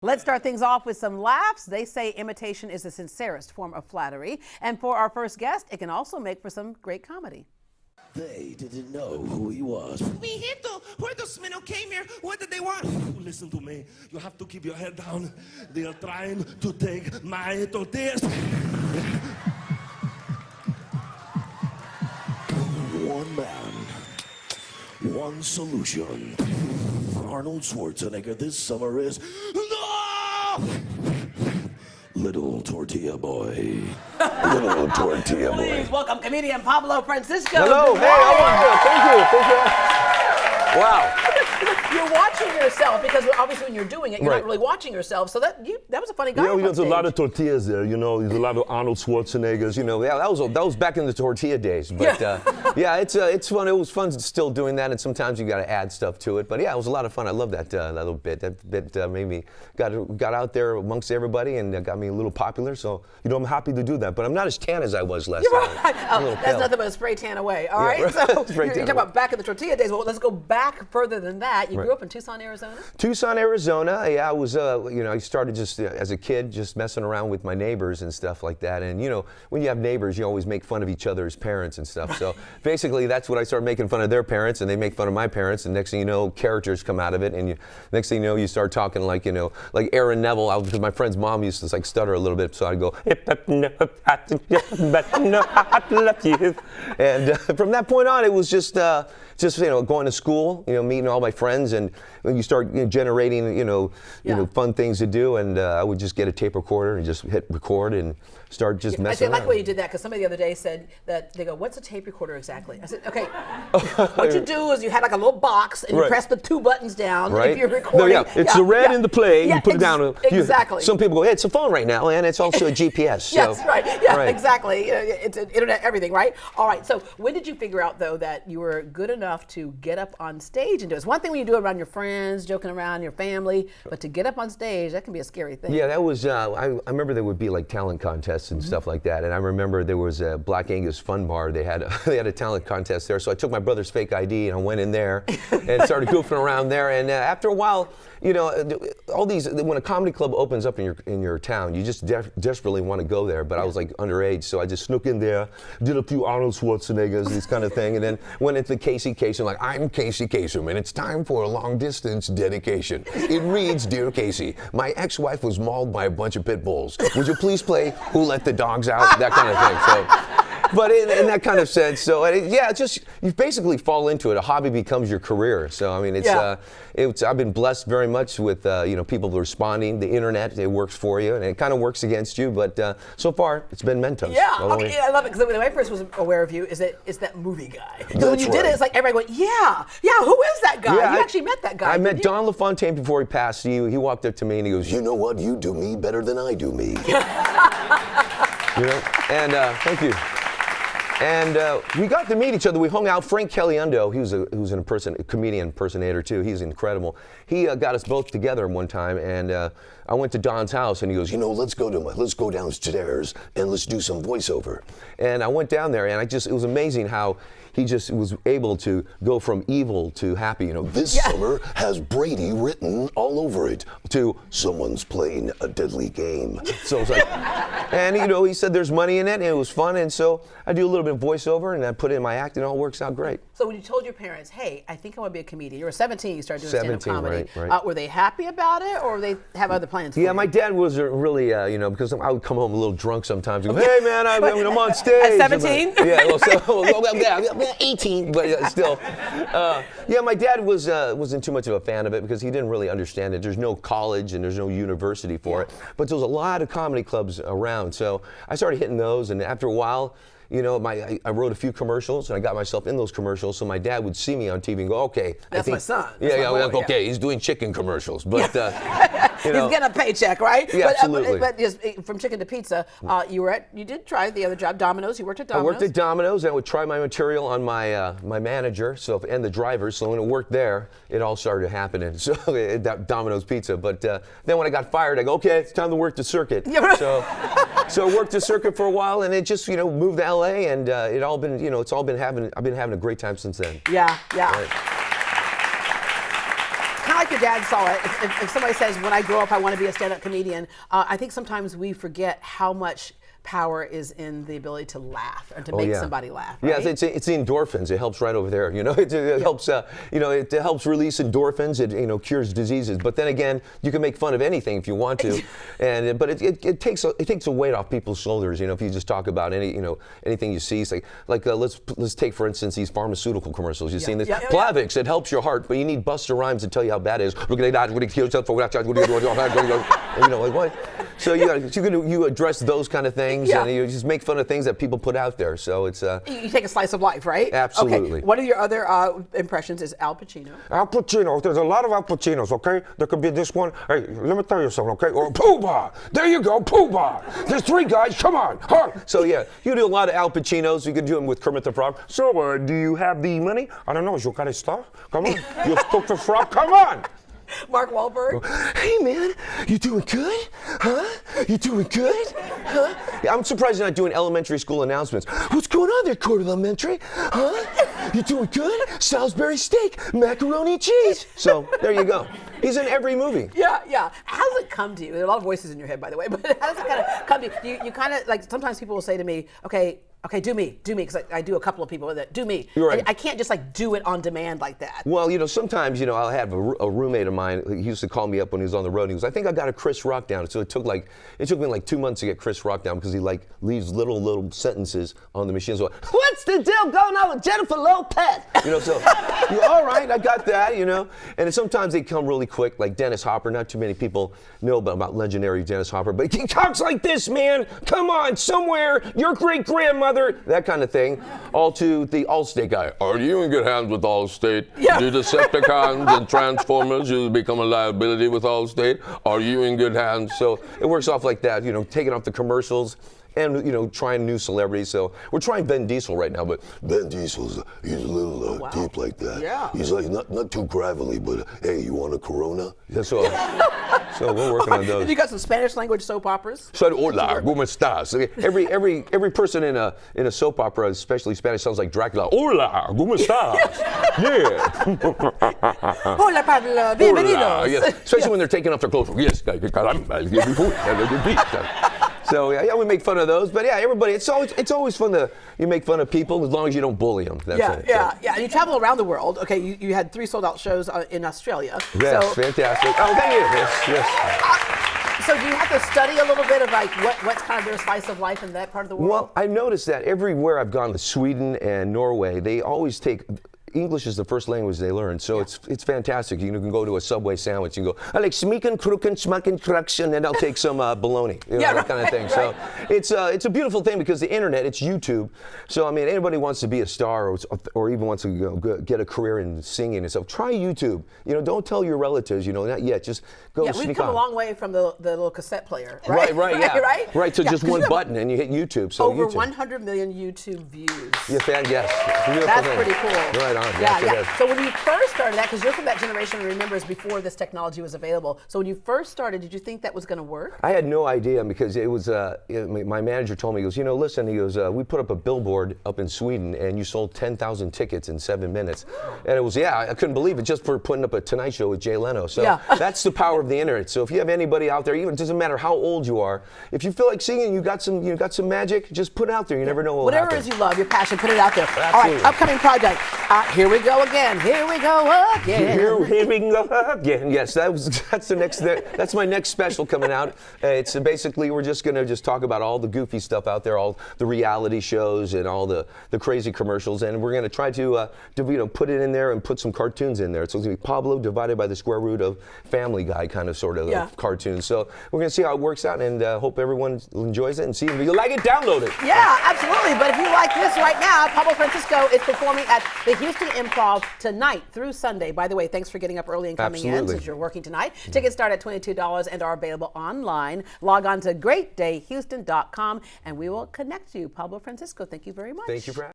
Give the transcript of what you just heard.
Let's start things off with some laughs. They say imitation is the sincerest form of flattery. And for our first guest, it can also make for some great comedy. They didn't know who he was. Mijito, where those men who came here? What did they want? Listen to me. You have to keep your head down. They are trying to take my tortillas. One man, one solution. Arnold Schwarzenegger this summer is no! Little tortilla boy. Little tortilla boy. Please welcome comedian Pablo Francisco. Hello, hey, how are you? Thank you. Wow. You're watching yourself because obviously when you're doing it, you're Right. not really watching yourself. So that was a funny guy. You know, on there's a lot stage. of tortillas there. You know, there's a lot of Arnold Schwarzeneggers. You know, yeah, that was back in the tortilla days. But yeah, it's fun. It was fun still doing that, and sometimes you got to add stuff to it. But yeah, it was a lot of fun. I love that little bit. That bit made me got out there amongst everybody and got me a little popular. So you know, I'm happy to do that. But I'm not as tan as I was last You're time. right. I'm a little That's pale. nothing but a spray tan away. All right. right. So Spray you're tan talking away. about back in the tortilla days. Well, let's go back further than that. You grew Right. up in Tucson, Arizona. Tucson, Arizona. Yeah, I was, you know, I started just as a kid, just messing around with my neighbors and stuff like that. And, you know, when you have neighbors, you always make fun of each other's parents and stuff. So basically, that's what I started making fun of their parents, and they make fun of my parents. And next thing you know, characters come out of it. And next thing you know, you start talking like, you know, like Aaron Neville, because my friend's mom used to like stutter a little bit. So I'd go, and from that point on, it was just you know, going to school, you know, meeting all my friends, and when you start generating, you know, fun things to do, and I would just get a tape recorder and just hit record and start just I messing like around. the way you did that because somebody the other day said that they go, "What's a tape recorder exactly?" I said, "Okay, what you do is you had like a little box and you Right. press the two buttons down Right? if you're No, recording." yeah, it's the red in the play. Yeah, you put it down. Exactly. Some people go, "Hey, it's a phone right now, and it's also a GPS." So, Yes, right. Yeah, right. exactly. You know, it's internet, everything, right? All right. So when did you figure out though that you were good enough to get up on stage and do it? It's one thing when you do it around your friends, joking around your family, but to get up on stage, that can be a scary thing. Yeah, that was, I remember there would be like talent contests and stuff like that. And I remember there was a Black Angus Fun Bar. They had a talent contest there. So I took my brother's fake ID and I went in there and started goofing around there. And after a while, you know, all these, when a comedy club opens up in your town, you just desperately want to go there. But I was like underage, so I just snook in there, did a few Arnold Schwarzeneggers, this kind of thing, and then went into Casey Kasem, like, I'm Casey Kasem, and it's time for a long distance dedication. It reads, Dear Casey, my ex-wife was mauled by a bunch of pit bulls. Would you please play Who Let the Dogs Out? That kind of thing. So. But in that kind of sense, so yeah, just you basically fall into it. A hobby becomes your career. So I mean, it's I've been blessed very much with you know, people responding. The internet, it works for you, and it kind of works against you. But so far, it's been Mentos. Yeah, okay, I love it because when I first was aware of you, is that it's that movie guy. Because when you did it, it's like everybody went, yeah, who is that guy? Yeah, You actually met that guy. I met didn't you? Don LaFontaine before he passed. He walked up to me and he goes, "You know what? You do me better than I do me." You know, and thank you. And we got to meet each other. We hung out. Frank Caliendo, he was a comedian impersonator too. He's incredible. He got us both together one time, and I went to Don's house, and he goes, "You know, let's go downstairs and let's do some voiceover." And I went down there, and it was amazing how he just was able to go from evil to happy. You know, this summer has Brady written all over it, to someone's playing a deadly game. So it's like, and you know, he said there's money in it, and it was fun, and so I do a little bit of voiceover, and I put it in my act, and it all works out great. So when you told your parents, hey, I think I want to be a comedian, you were 17, you started doing stand-up 17, comedy. right. Were they happy about it, or they have other plans for Yeah, you? my dad was really, you know, because I would come home a little drunk sometimes. And go, "Hey, man, I'm on stage." At 17? Yeah, well, 18, but still. Yeah, my dad wasn't too much of a fan of it because he didn't really understand it. There's no college and there's no university for it. But there's a lot of comedy clubs around. So I started hitting those, and after a while, you know, I wrote a few commercials, and I got myself in those commercials, so my dad would see me on TV and go, "Okay, That's my son. That's Yeah, my yeah, boy, okay, he's doing chicken commercials." But, you know. He's getting a paycheck, right? Yeah, absolutely. But just from chicken to pizza, you did try the other job, Domino's. You worked at I Domino's. worked at Domino's, and I would try my material on my my manager, and the drivers. So when it worked there, it all started happening. So Domino's Pizza. But then when I got fired, I go, "Okay, it's time to work the circuit." Yeah. So I worked the circuit for a while, and it just, you know, moved to LA, and it all been, you know, I've been having a great time since then. Yeah. Right. Kind of like like your dad saw it. If somebody says, when I grow up, I want to be a stand-up comedian, I think sometimes we forget how much power is in the ability to laugh and to make somebody laugh. Right? Yeah, it's the endorphins. It helps right over there. You know, it helps. It helps release endorphins. It cures diseases. But then again, you can make fun of anything if you want to, but it takes a weight off people's shoulders. You know, if you just talk about anything you see. It's like let's take for instance these pharmaceutical commercials. You've seen this. Plavix. It helps your heart, but you need Busta Rhymes to tell you how bad it is. Like what? So you address those kind of things, and you just make fun of things that people put out there. So it's you take a slice of life, right? Absolutely. Okay. One of your other impressions is Al Pacino. Al Pacino. There's a lot of Al Pacinos. Okay, there could be this one. Hey, let me tell you something. Okay, or Pooh-Bah. There you go, Pooh-Bah. There's 3 guys. Come on, huh? So yeah, you do a lot of Al Pacinos. You could do them with Kermit the Frog. So do you have the money? I don't know. You got a star? Come on. You took the frog. Come on. Mark Wahlberg. Hey man, you doing good? Huh? You doing good? Huh? Yeah, I'm surprised you're not doing elementary school announcements. What's going on there, Court Elementary? Huh? You doing good? Salisbury steak, macaroni and cheese. So there you go. He's in every movie. Yeah. How does it come to you? There are a lot of voices in your head, by the way, but how does it kind of come to you? You kind of like, sometimes people will say to me, okay, do me, because I do a couple of people that do me. You're right. I can't just like do it on demand like that. Well, sometimes, I'll have a roommate of mine. He used to call me up when he was on the road. And he goes, I think I got a Chris Rock down. So it took me like 2 months to get Chris Rock down because he like leaves little sentences on the machine. So what's the deal going on with Jennifer Lopez? So all right, I got that. And sometimes they come really quick, like Dennis Hopper. Not too many people know about legendary Dennis Hopper, but he talks like this, man. Come on, somewhere your great grandmother. That kind of thing, all to the Allstate guy. Are you in good hands with Allstate? Yeah. Do Decepticons and Transformers you become a liability with Allstate? Are you in good hands? So it works off like that, taking off the commercials and, trying new celebrities. So we're trying Vin Diesel right now, but Vin Diesel's, he's a little deep like that. Yeah. He's like not too gravelly, but hey, you want a Corona? Yeah, so we're working on those. You got some Spanish language soap operas. So, hola, ¿cómo estás? Every person in a soap opera, especially Spanish, sounds like Dracula. Hola, ¿cómo estás? Yeah. Hola, Pablo. Bienvenidos. Hola, yes. Especially when they're taking off their clothes. Yes, caramba. So yeah, we make fun of those, but yeah, everybody. It's always fun to make fun of people as long as you don't bully them. That's it. Yeah. And you travel around the world. Okay, you had 3 sold-out shows in Australia. Yes, fantastic. Oh, thank you. Yes. So do you have to study a little bit of like what's kind of their slice of life in that part of the world? Well, I've noticed that everywhere I've gone to Sweden and Norway, they always take. English is the first language they learn, so it's fantastic. You can go to a Subway sandwich and go, I like smeeken, kruken, smaken, kruxen, and I'll take some bologna, that kind of thing. Right. So it's a beautiful thing because the internet, it's YouTube. So I mean, anybody wants to be a star or even wants to get a career in singing and stuff, try YouTube. Don't tell your relatives, not yet. Just go sneak on. Yeah, we've come a long way from the little cassette player, right? Right, to just one button and you hit YouTube. So over YouTube. 100 million YouTube views. Yes. That's pretty cool. Right on. Yeah. So when you first started that, because you're from that generation who remembers before this technology was available. So when you first started, did you think that was going to work? I had no idea because it was, my manager told me, he goes, listen, he goes, we put up a billboard up in Sweden and you sold 10,000 tickets in 7 minutes. And it was, I couldn't believe it just for putting up a Tonight Show with Jay Leno. So that's the power of the internet. So if you have anybody out there, even it doesn't matter how old you are, if you feel like singing, you got some magic, just put it out there. You never know what will Whatever happen. it is you love, your passion, put it out there. Absolutely. All right, upcoming project. Here we go again. Here we go again. Here we go again. Yes, that's my next special coming out. It's basically we're just gonna talk about all the goofy stuff out there, all the reality shows and all the crazy commercials, and we're gonna try to put it in there and put some cartoons in there. So it's gonna be Pablo divided by the square root of Family Guy kind of sort of cartoons. So we're gonna see how it works out and hope everyone enjoys it and see if you like it, download it. Yeah, absolutely. But if you like this right now, Pablo Francisco is performing at the Houston Improv tonight through Sunday. By the way, thanks for getting up early and coming in since you're working tonight. Tickets start at $22 and are available online. Log on to greatdayhouston.com and we will connect you. Pablo Francisco, thank you very much. Thank you for having me.